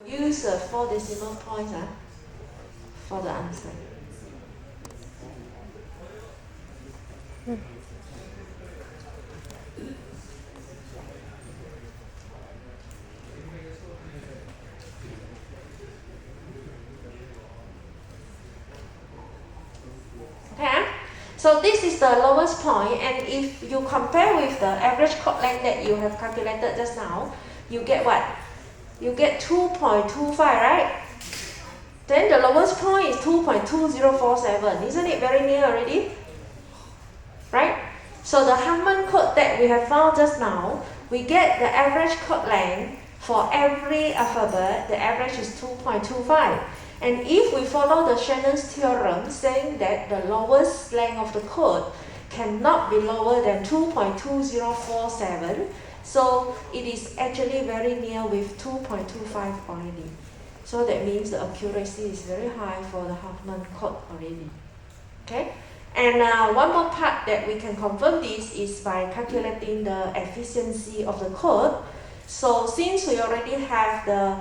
Use 4 decimal points for the answer. Okay, so this is the lowest point, and if you compare with the average chord length that you have calculated just now, you get what? You get 2.25, right? Then the lowest point is 2.2047. Isn't it very near already? Right? So the Harman chord that we have found just now, we get the average chord length for every alphabet. The average is 2.25. And if we follow the Shannon's theorem saying that the lowest length of the chord cannot be lower than 2.2047, so it is actually very near with 2.25 already. So that means the accuracy is very high for the Harman chord already. Okay? And one more part that we can confirm this is by calculating the efficiency of the chord. So since we already have the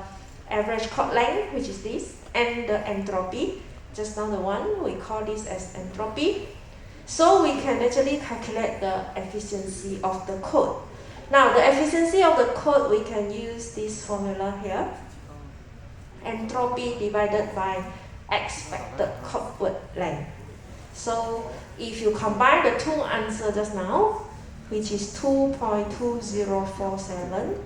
average chord length, which is this, and the entropy, just now the one, we call this as entropy. So we can actually calculate the efficiency of the chord. Now the efficiency of the chord, we can use this formula here. Entropy divided by expected chord width length. So if you combine the two answers just now, which is 2.2047,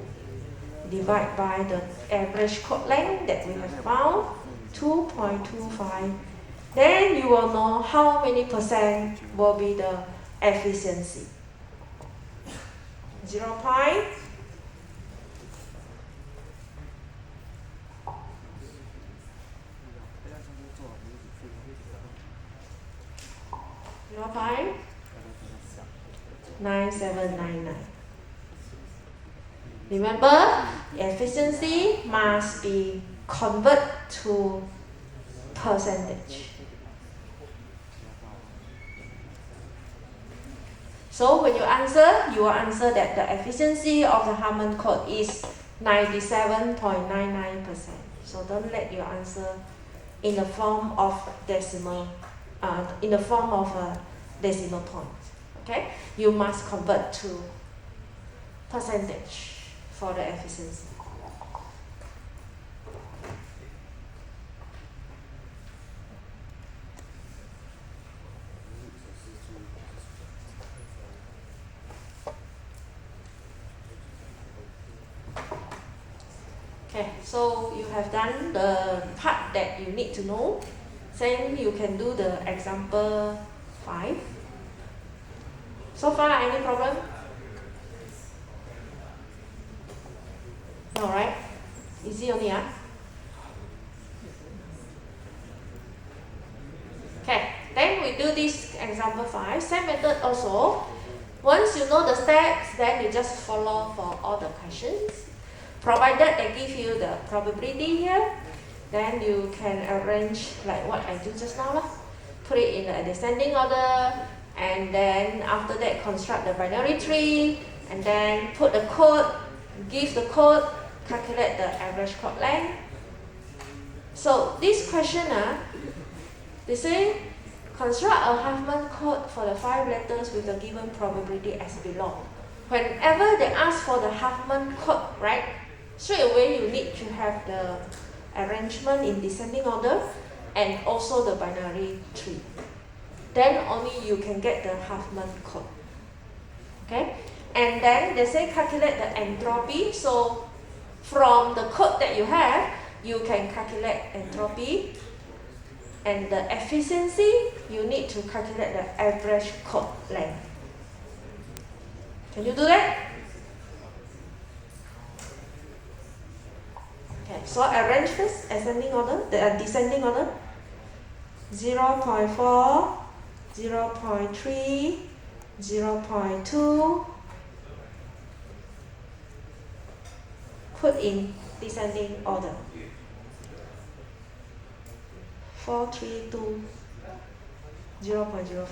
divide by the average chord length that we have found, 2.25, then you will know how many percent will be the efficiency. 0. 0.9799. Remember, efficiency must be converted to percentage. So when you will answer that the efficiency of the Harman chord is 97.99%. So don't let your answer in the form of decimal points. Okay, you must convert to percentage for the efficiency. Okay, so you have done the part that you need to know. Then you can do the example 5. So far, any problem? No, right? Easy only, Okay, then we do this example 5. Same method also. Once you know the steps, then you just follow for all the questions. Provided they give you the probability here, then you can arrange like what I do just now. Put it in a descending order, and then after that construct the binary tree, and then put the code, give the code, calculate the average chord length. So this question, they say construct a Huffman code for the 5 letters with the given probability as below. Whenever they ask for the Huffman code, right, straight away you need to have the arrangement in descending order and also the binary tree. Then only you can get the Huffman code. Okay? And then they say calculate the entropy. So from the code that you have, you can calculate entropy. And the efficiency, you need to calculate the average chord length. Can you do that? Okay, so arrange first, ascending order, descending order. 0.4, 0.3, 0.2. Put in descending order. 4, 3, 2, 0.05.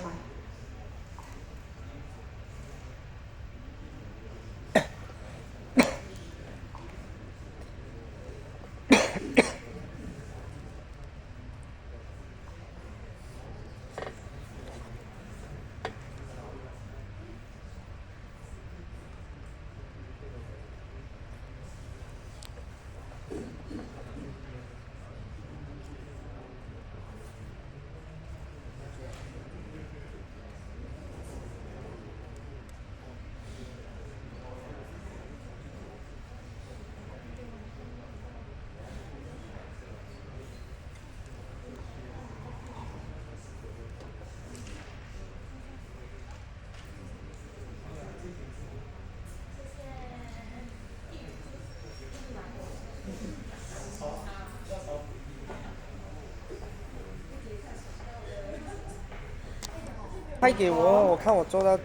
拍给我，我看我做的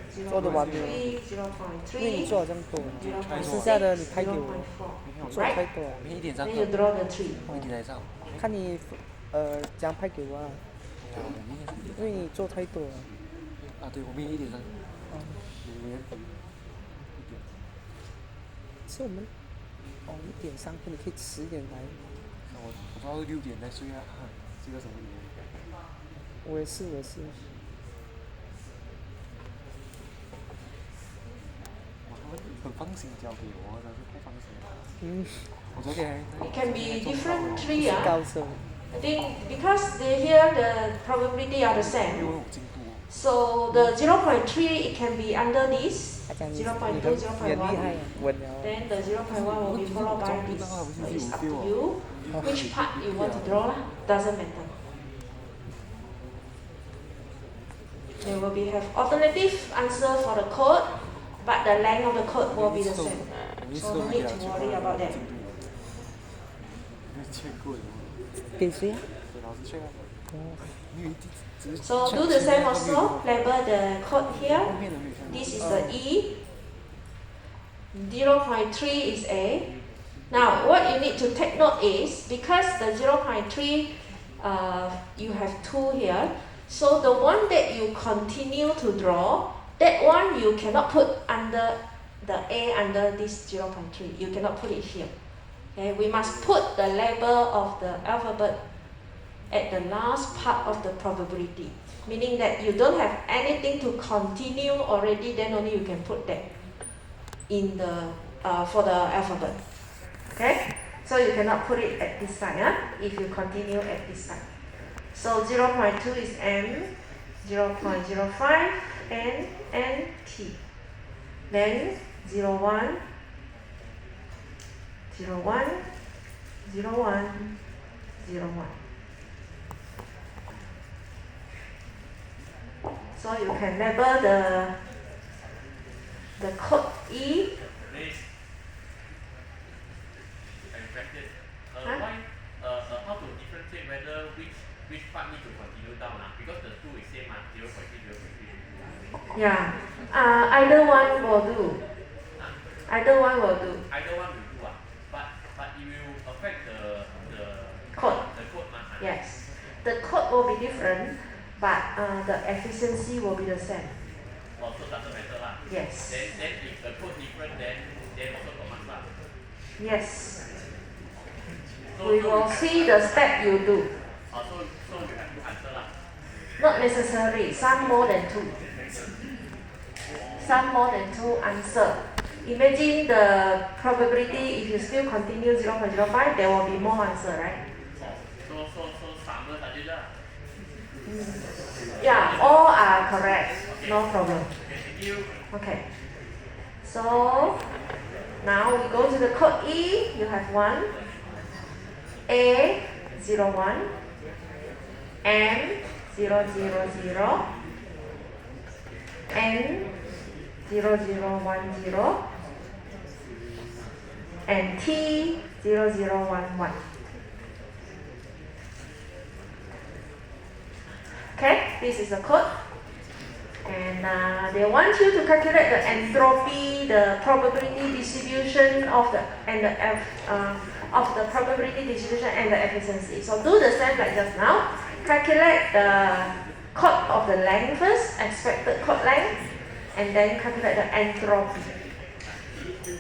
完没有？ 0.3, 因为你做好这么多， 0.3, 你剩下的你拍给我， 0.4, 做太 right? 多了。明天1点上 Then 课， you draw the tree. 我1点来上。看你这样拍给我啊，哎呀，我明天因为你做太多了。啊，对，我明天1点上。明天是我们1点上课，你可以迟一点来。我到6点再睡啊，睡到什么原因？我也是。很放心交给我，真是太放心了。嗯，我昨天 It can be different tree. 高手。I think because here the probability are the 因为 same. 我进步， So the 0.3 it can be under this 他讲你 0.2, 很厉 0.1. 害啊，稳了。 Then the 0.1 will be followed by this. So it's up to you which part you want to draw. Doesn't matter. There will be have alternative answer for the code, but the length of the code will be the same. 我一次 So 都 no 没给 need 他 to 去 worry about that. 没见过的，给谁啊？给老师去啊。因为只是 So do the same also. Label the code here. 后面的没有看过。 This is the E. 0.3 is A. Now, what you need to take note is because the 0.3, you have two here. So the one that you continue to draw, that one you cannot put under the A under this 0.3. You cannot put it here. Okay, we must put the label of the alphabet at the last part of the probability, meaning that you don't have anything to continue already, then only you can put that in the for the alphabet. Okay, so you cannot put it at this side, if you continue at this side. So 0.2 is M, 0.05 N, and T. Then 0.1, 0.1, 0.1, 0.1. So you can label the code E. Huh? How to differentiate whether which part need to continue down because the two is same 0.3, 0.3. Yeah. Either one will do. Either one will do. Either one will do but it will affect the Code. The code Yes. The code will be different, but the efficiency will be the same. Also doesn't matter Yes. Then if the code different, then also got marks Yes. So We will see the step you do. So you have to answer Not necessarily. Some more than two. Some more than two answer. Imagine the probability if you still continue 0.05, there will be more answer, right? So sama saja lah. Yeah, all are correct. No problem. Thank you. Okay. So now we go to the code E. You have one. A 01, M 000, N 0010, and T 0011. Okay, this is the code. And they want you to calculate the entropy, the probability distribution of the probability distribution and the efficiency. So do the same like just now. Calculate the code of the length first, expected code length, and then calculate the entropy.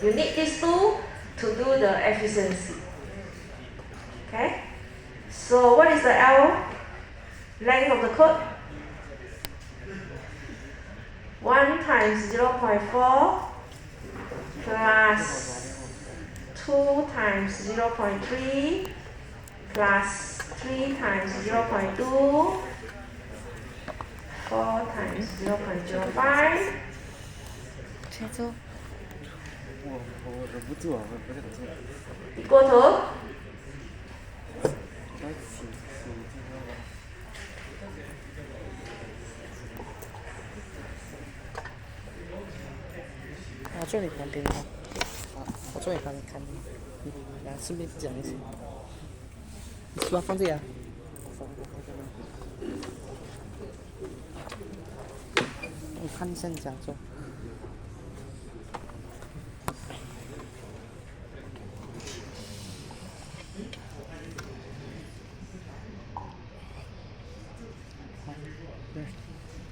You need these two to do the efficiency. Okay? So what is the L length of the code? 1 times 0.4 plus 2 times 0.3 plus 3 times 0.2, 4 times 0.05. 我忍不住啊，我忍不住。 Equal to 我坐你旁边啊，我坐你旁边看你，来顺便讲一下。你书包放这里啊。汉线加重。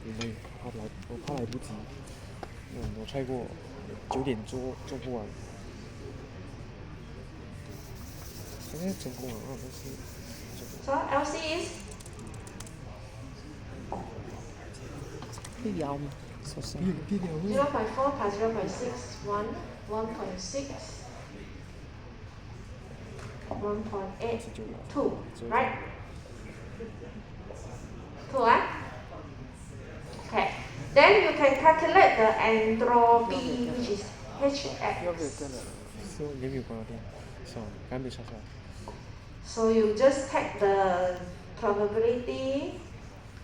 因为我怕来不及。我猜过9点做不完。现在成功了，但是 So LC is 会摇吗？首先， 0.4 plus 0.6, 1.6, 1.8, 2, right? 2, Okay. Then you can calculate the entropy, which is 要不要 Hx. 真的是也没有关到电，算了，刚没查出来。 So you just take the probability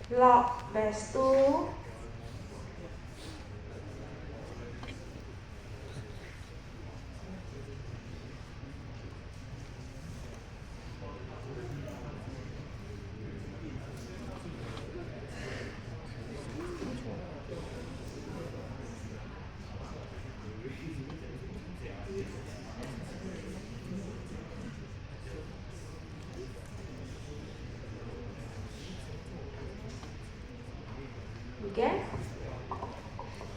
log base 2 You get?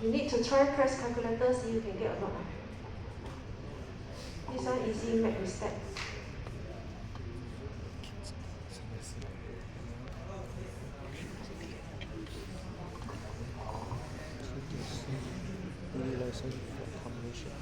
You need to try press calculator, see you can get or not. This one easy, make mistake. Relation combination.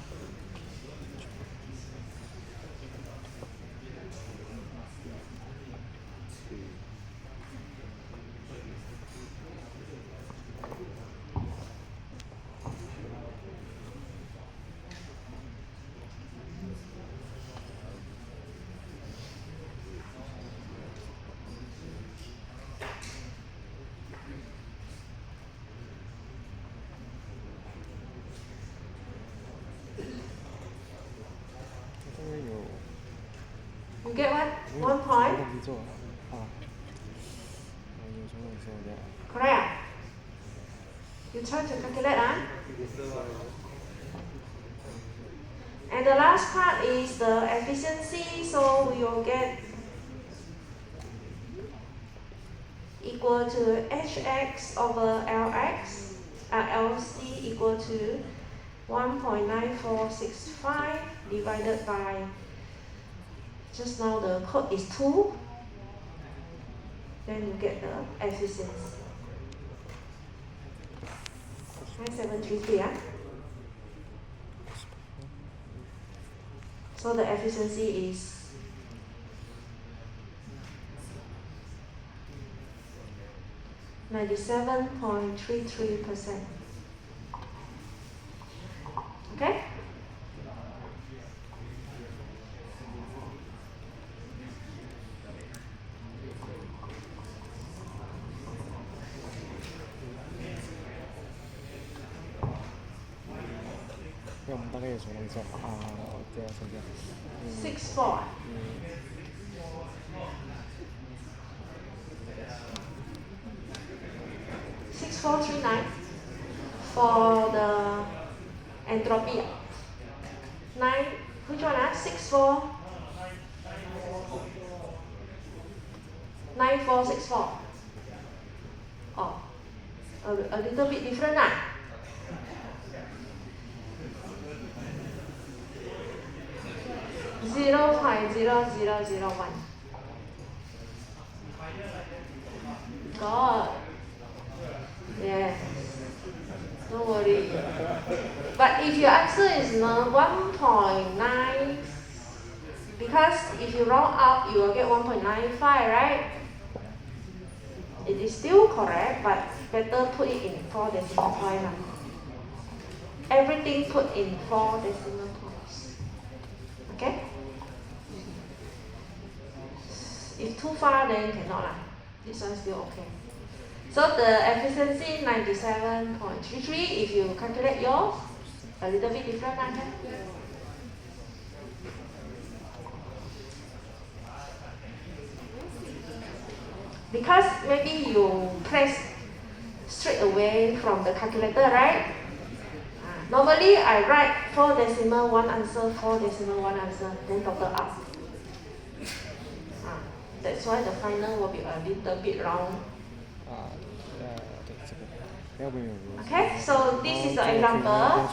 You get what? 1 point? 忘记做了啊。有什么说的？ Correct. You try to calculate, And the last part is the efficiency, so we will get equal to Hx over Lx, Lc equal to 1.9465 divided by, just now the code is 2, then you get the efficiency. 9733, So the efficiency is 97.33%. Okay?那我们大概也说了一下啊，对啊，怎么样？ 6.4. 6439 for the entropy. 9, which one? 64. 9464. Oh, a little bit different. 0.0001. God. Yes. Don't worry. But if your answer is 1.9, because if you round up, you will get 1.95, right? It is still correct, but better put it in 4 decimal point. Everything put in 4 decimal points. Okay? If too far, then cannot lah. This one still okay. So the efficiency 97.33. If you calculate yours, a little bit different, okay? Because maybe you press straight away from the calculator, right? Normally I write 4 decimal 1 answer, 4 decimal 1 answer, then total up. That's why the final will be a little bit round. 对，这个要不有。Okay, so this is the example.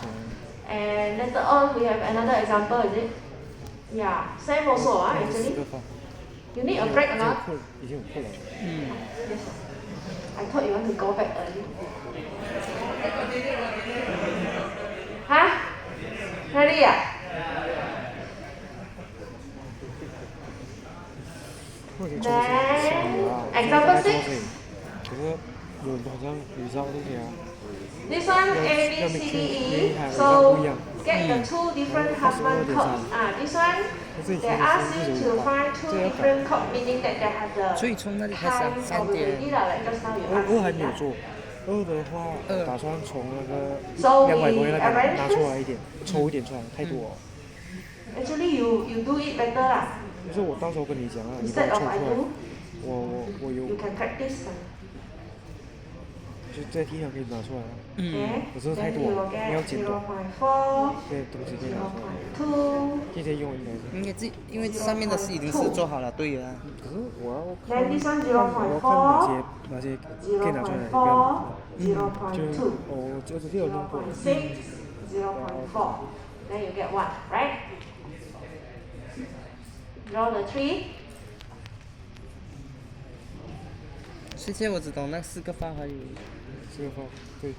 And later on we have another example, is it? Yeah, same also, actually. You need a break or not? 已经有课了。Yes. I thought you want to go back early. Huh? Ready? Then example 6. 可是有好像有招这些啊。This one A, B, C, D, E. So get the 2 different Huffman codes. This one they ask you to find 2 different codes, meaning that they have the 所以从那里开始啊 time probability lah, like just now you 2还 asked 没有 me. 做，2的话打算从那个 So 200 we 块那个 arrange 拿出来一点，抽一点出来，太多了。 Actually, you do it better lah. 就是我到时候跟你讲啊，你帮 Instead 我 of 抽 I 出来， do, 我有 you can practice. 就在地上可以拿出来啊。 Okay. 可是太 Then 多 you 了 will，你要 get 剪短， 0.4, 这些东西可以拿出来， 0.2. 这些用应该是。应该这因为上面的是已经是做好了，对了。可是我要看， Then this one 我要看哪些可以拿出来， 0.4, 就 0.2. 我这有弄过。 0.6, 0.4. Then you get 1, right? Draw the 3. 现在我只懂那4个方还有。这个方对，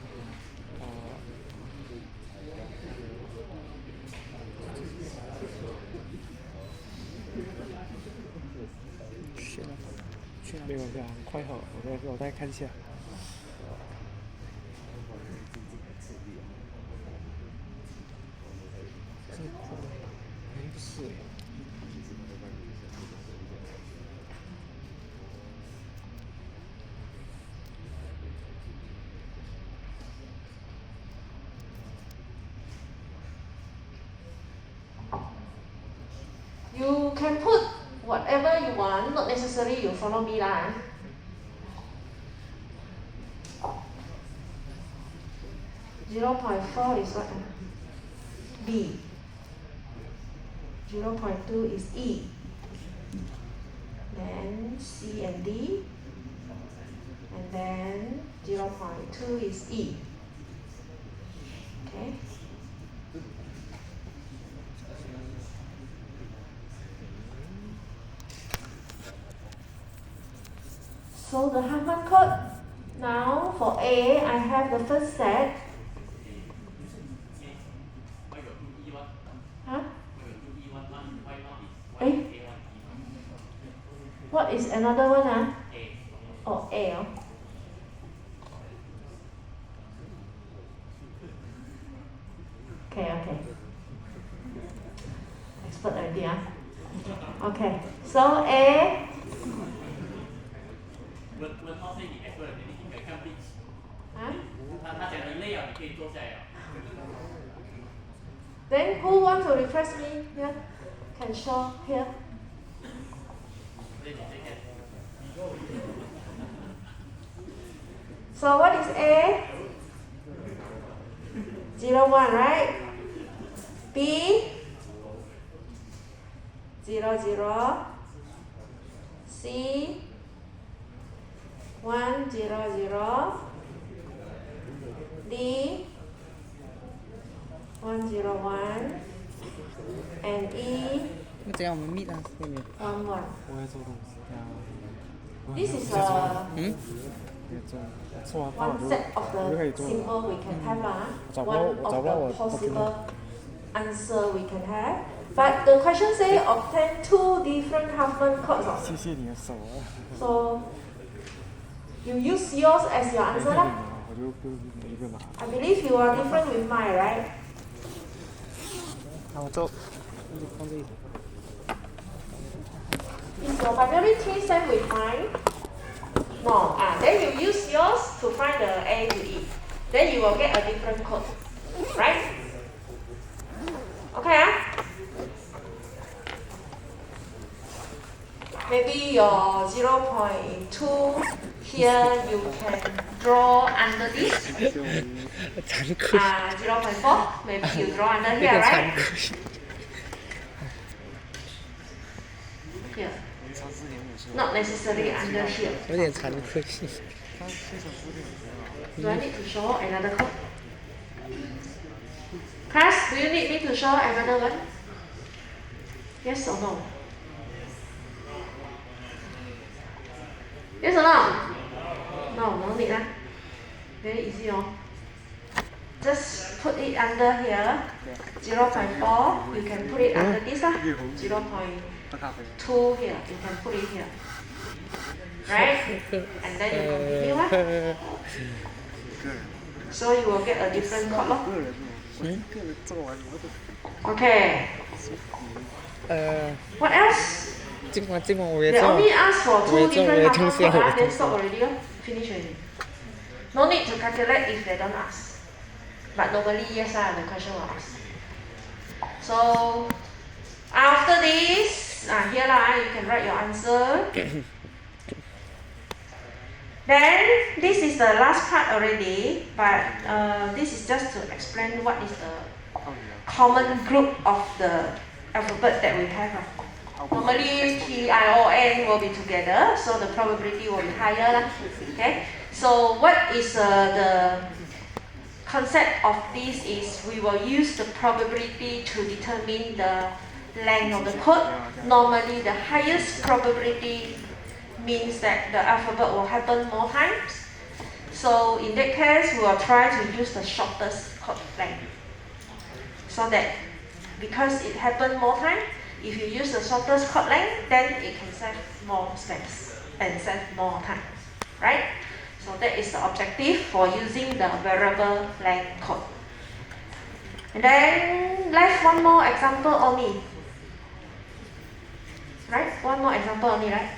选了，没关系啊，很快好，我再看一下。这个不是耶。 You can put whatever you want, not necessarily you follow me lah. Zero point four is what? B. 0.2 is E. Then C and D. And then 0.2 is E. Okay. So the Huffman code, now for A, I have the first set. Huh? Eh? What is another one? Oh, A. Oh. Okay. Expert idea. Okay, so A. Huh? Then who wants to refresh me here? Can show here. So what is A? 0, 1, right? B? 0, 0. C? 1, 0, 0. D? 1, 0, 1. And E? 那这样我们 meet 啊，对没有？ 1, 1. 我要做东西啊。 This is a 做完 one set of the symbol we can have, one of the possible answer we can have. But the question say obtain 2 different Huffman codes. 谢谢你的手啊。 So you use yours as your answer lah. 我就一个拿。 I believe you are different with mine, right? 好，我做，放这里。 Is your binary tree same with mine? No. Then you use yours to find the A to E. Then you will get a different code, right? Okay, maybe your 0.2 here you can draw under this. 惭愧， 0.4, maybe you draw under 有 here, 点惭 right? 愧。 Here. 3、4.5是吧？ Not necessarily under here. 有点惭愧。 它现场4.5 Do I need to show another code? Class, do you need me to show another one? Yes or no? Yes or no? No need lah. Very easy, oh. Just put it under here. 0.4, you can put it under this lah. 0.2 喝咖啡。 here, you can put it here. Right? And then you continue lah. 个人， So you will get a different code lor. 个人哦，我一个人做完我都 Okay. ，What else? 今晚我也 They 做， only ask for 2 different 我也 half 通 code 宵 ah, then stop already oh. Finish already. No need to calculate if they don't ask. But normally yes ah, the question will ask. So after this, here lah, you can write your answer. Then this is the last part already, but this is just to explain what is the 泡你啊， common group of the alphabet that we have. Normally T, I, O, N will be together, so the probability will be higher lah. Okay. So what is the concept of this is we will use the probability to determine the length of the code. Normally the highest probability means that the alphabet will happen more times. So in that case, we will try to use the shortest code length. So that because it happened more times, if you use the shortest code length, then it can save more space and save more time, right? So that is the objective for using the variable length code. And then left one more example only. Right? One more example only, right?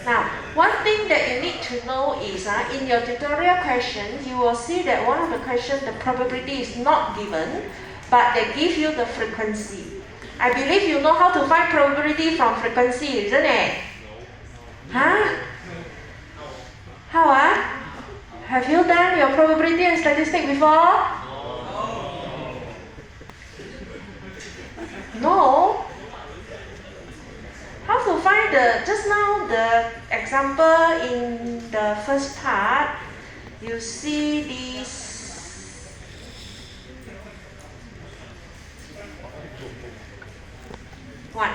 Now, one thing that you need to know is in your tutorial questions, you will see that one of the questions, the probability is not given, but they give you the frequency. I believe you know how to find probability from frequency, isn't it? Huh? How? Have you done your probability and statistics before? No? How to find just now the example in the first part, you see this one.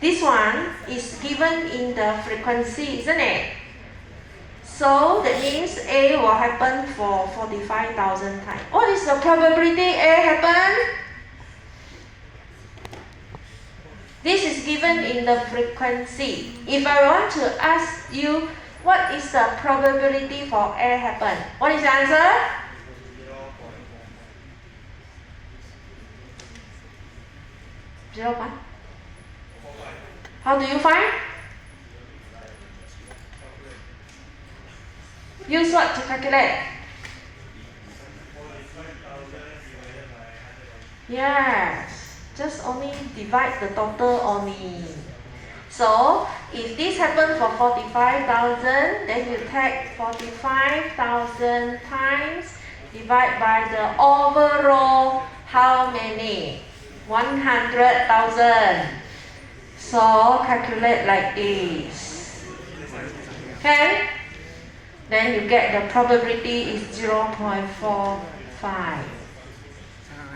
This one is given in the frequency, isn't it? So that means A will happen for 45,000 times. What is the probability A happen? This is given in the frequency. If I want to ask you what is the probability for A happen, what is the answer? 0.1. How do you find? Use what to calculate? Yes, just only divide the total only. So, if this happens for 45,000, then you take 45,000 times, divide by the overall, how many? 100,000. So, calculate like this. Okay? Then you get the probability is 0.45.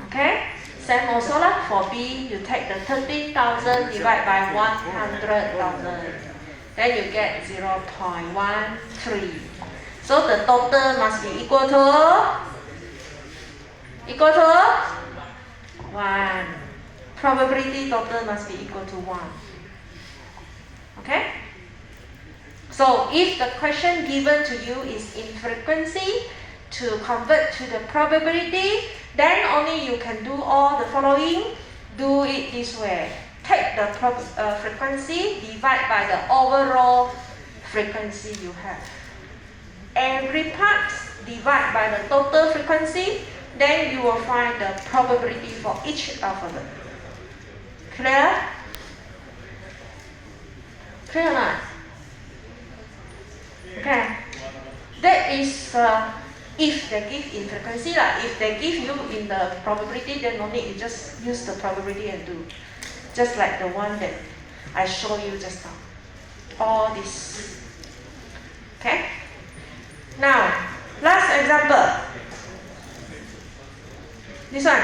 Okay? Same also lah, for B, you take the 13,000 divided by 100,000. Then you get 0.13. So the total must be equal to 1. Probability total must be equal to 1. Okay? So if the question given to you is in frequency, to convert to the probability, then only you can do all the following. Do it this way. Take the frequency, divide by the overall frequency you have. Every part divide by the total frequency, then you will find the probability for each alphabet. Clear? Clear or not? Okay. That is if they give in frequency lah. If they give you in the probability, then no need. You just use the probability and do. Just like the one that I showed you just now. All this. Okay? Now, last example. This one.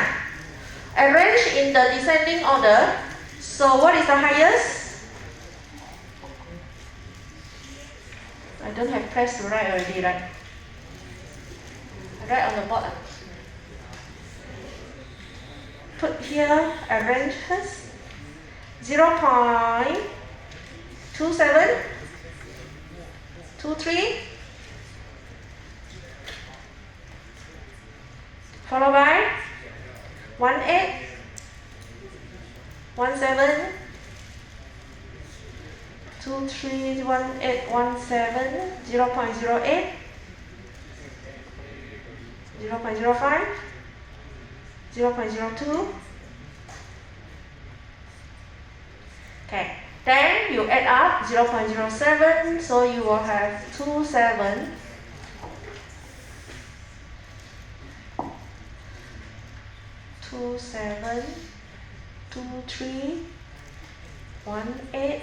Arrange in the descending order. So what is the highest? I don't have place to write already, right? I write on the board. Put here, arrange first. 0.27, 23, followed by 18, 17, 23, 18, 17, 0.08, 0.05, 0.02. Okay, then you add up 0.07, so you will have 27, 27, 23, 18,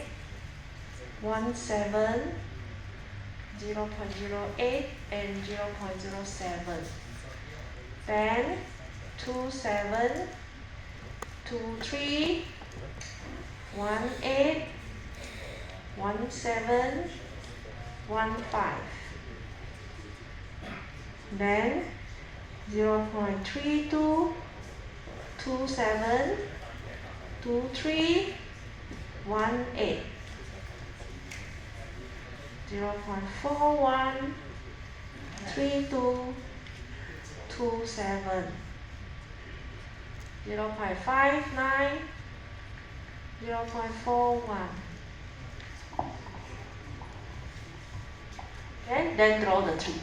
17, 0.08 and 0.07. Then 27, 23, 18, 17, 15. Then 0.32, 27, 23, 18. 0.41, 32, 27. 0.59, 0.41. Okay, then draw the tree.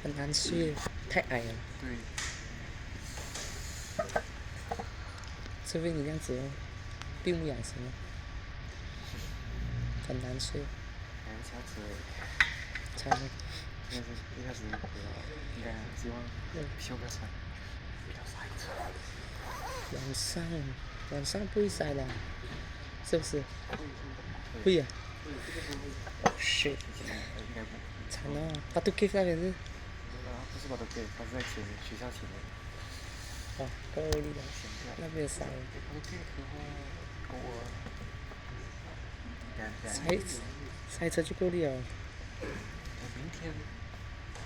很难睡，太矮了。对，除非你这样子哦，闭目养神哦，很难睡。还有下次才应该是一开始不知道，应该希望修个船，不要塞车。晚上不会塞的，是不是？会啊。shit， 应该不。惨了，巴杜 Cave 那边是。不是巴德 Cave，它是在前面学校前面。哦，够力了，那边塞。巴德 Cave 的话，够了。塞车就够力了。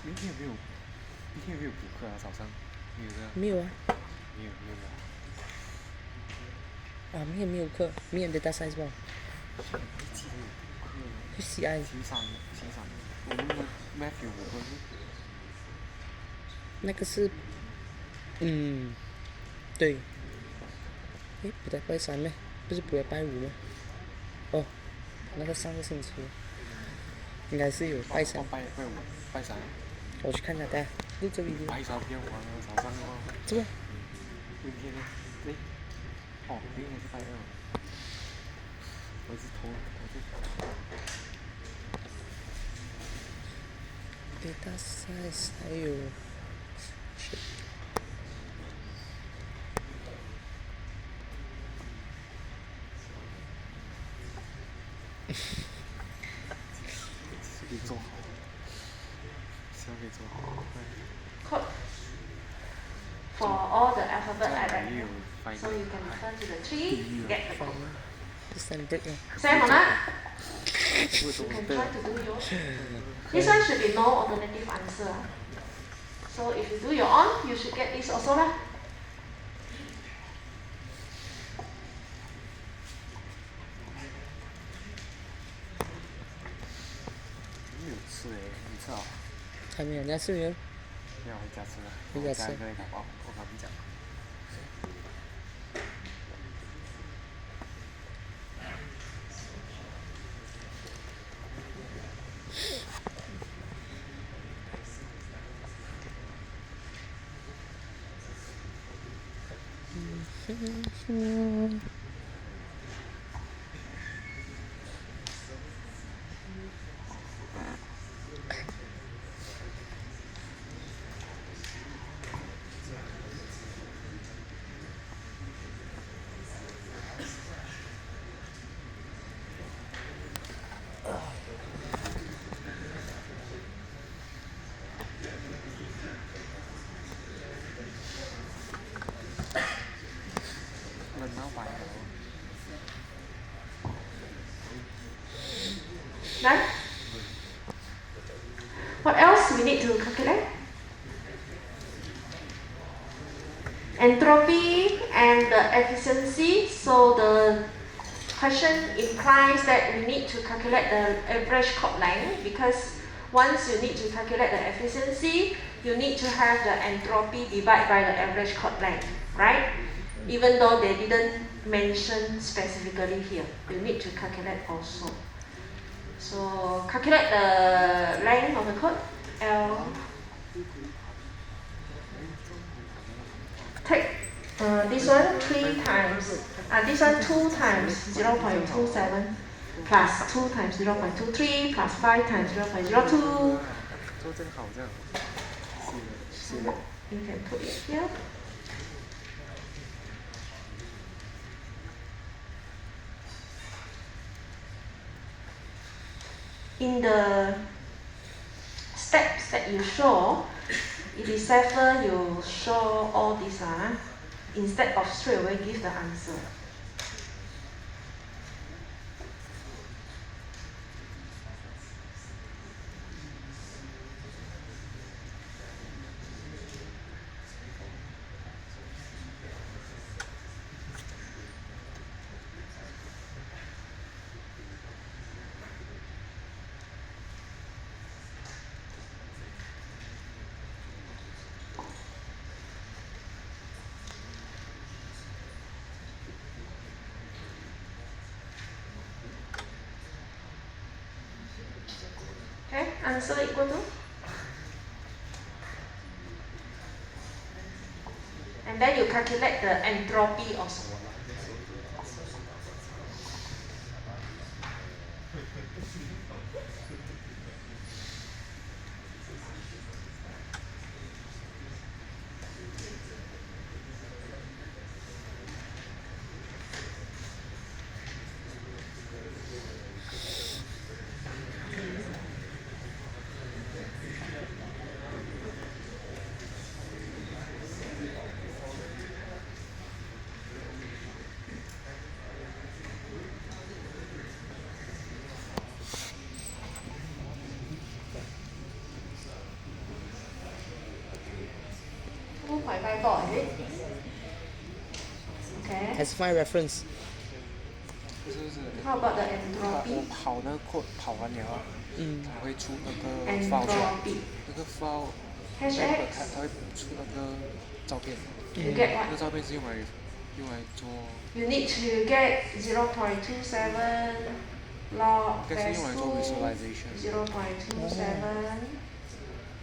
明天有没有补课啊？早上没有的。没有啊。没有的。啊，明天没有课，明天 data science 吧。去 CI。星3，我们的 Matthew 5个。那个是，对。诶，不对，拜3咩？不是不对，拜5吗？哦，那个上个星期，应该是有拜3。拜5，拜3。我去看看，等下录这 video。拍照片完了，早上的话。这个。明天呢？明天是拜2。我是头。data science 还有。可以做好，希望可以做好。 Code for all the alphabet 这 I 样 read. 也有翻译 So you can turn to the tree, get the code. Stand break 啊。 Sam or not? 为什 You 么 can 对 try to do yours. This one should be no alternative answer. So if you do your own, you should get this also lah. 没有吃诶，你吃好？还没有，你要吃没有？没有回家吃了。回家吃跟你讲哦，我跟你讲。轮到白了。 Done? What else we need to calculate? Entropy and the efficiency. So the question implies that we need to calculate the average chord length, because once you need to calculate the efficiency, you need to have the entropy divided by the average chord length, right? Even though they didn't mention specifically here, you need to calculate also. So calculate the length of the chord, L. Take this one 3 times, this one 2 times 0.27 plus 2 times 0.23 plus 5 times 0.02. 做真好，这样。是的，是的。 You can put it here. In the steps that you show, it is safer you show all these instead of straight away give the answer. Okay, answer equal to? And then you calculate the entropy also. Is it? Okay. Has find reference. 不是不是， How about the 我 entropy? 跑那个 code 跑完了啊，嗯，它会出那个 file 出来， Entropy. 那个 file 它 HX. 会出那个照片， You get 那个 what? 照片是用来做， You need to get 0.27 log 应该是 base 用来做 2, visualization。 0.27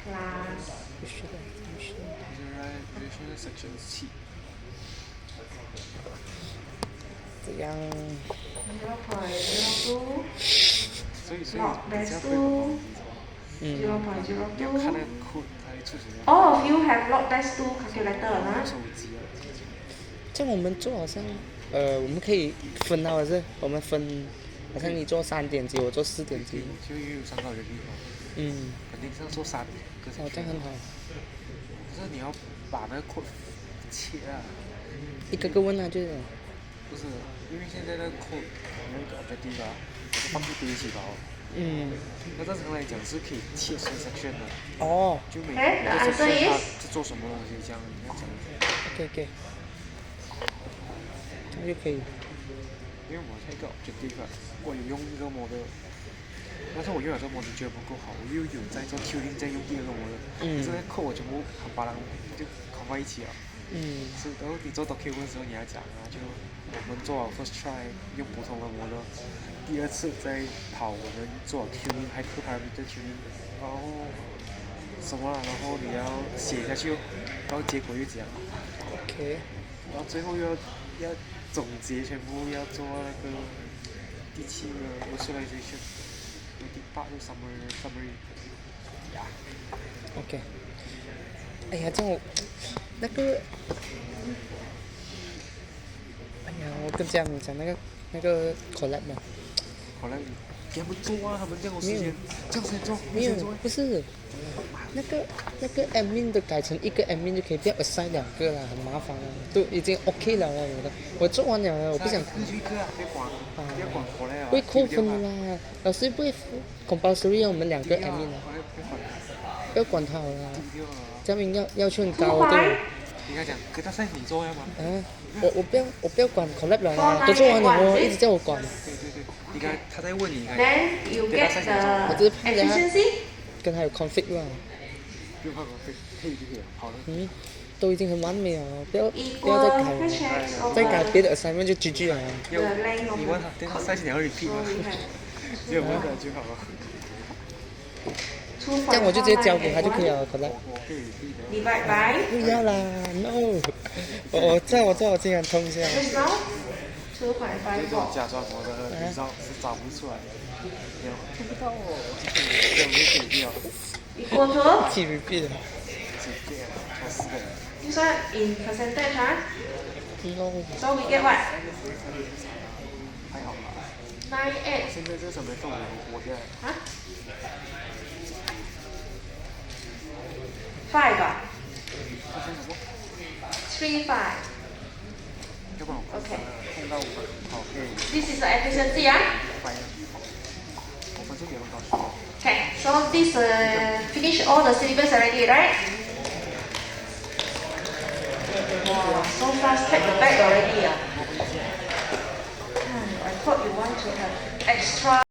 plus Visualization section 7，这样 0.02所以 log 比 base 较 2, 会很容易嗯，要看那 0.02. 个 code 它会出什么。 All of you have log base 2 calculator, 用 huh? 手机啊，这样我们做好像，我们可以分到的是，我们分好像你做3点几，我做4点几。就又有3个人力嘛，嗯，肯定是要做3个哦，这样很好。可是你要把那个 code 切啊，一个个问他就是。不是，因为现在那个 code 那个 objective 啊，我是放在第一起吧。嗯。那正常来讲是可以切成 section 的，哦就每 Okay, 个 the answer section 它 is 是做什么东西这样，你要讲。 ，OK OK。这样就可以。因为我是一个 objective 啊，我有用一个 model，但是我用了这个 model 觉得不够好，我又有在做 tuning，在用第二个 model，这个 code 我全部把它就搞在一起了。是，然后你做 document 的时候你要讲啊，就我们做好 first try 用普通的 model，第二次再跑我们做 tuning， 还不 parameter tuning， 然后什么然后你要写下去，然后结果又讲 OK。然后最后要总结全部要做那个第7个 visualization， 第8个 summary。OK。哎呀，这样我那个，哎呀，我跟家人讲那个 collab 嘛。好了，你给他们做啊，他们这样有时间，这样先做，没有先做。，不是，那个 admin 都改成一个 admin 就可以，不要 assign 2个了，很麻烦了，都已经 OK 了我做完了，我不想。一个就一个啊，不要管，不要管过来啊。会扣分的啦，老师不会 compulsory 让我们2个 admin 啊，不要管他了，这样要求很高对吧？应该讲，给他赛你做要吗？我不要管 collab 了啦，都做完了哦，一直叫我管。对，应该他在问你，应该 Then you 给他 get 赛你做，我只是 the 怕等下 efficiency. 跟他有 conflict 啦。不用怕可以就可以了，好的。都已经很完美了，不要再 Equal 改了， hashtags of 再改 the 别的 assignment 就 GG 了。要 length of 你问他，等他赛你要 repeat 吗？只有问他就好了。这样我就直接交给他就可以了，collab。我可以 repeat 的。divide by 不要啦 ，no，我知道我经常通一下。 just now 这种 2.54. 假装我的results是找不出来的，听不到哦，这样就可以掉。Equal to 一起 repeat 的。这样做4个人。 this one in percentage, huh? No， So we get what? 还好吧。 98. 现在这什么动我的 Huh? 5 啊发生什么？ 3, 5. 要不然我 Okay. 碰到5分，好，可以 This is the efficiency, ah? 5分钟也能搞出来。 Okay, so this finish all the syllabus already, right? Wow, so fast take the bag already. I thought you want to have extra.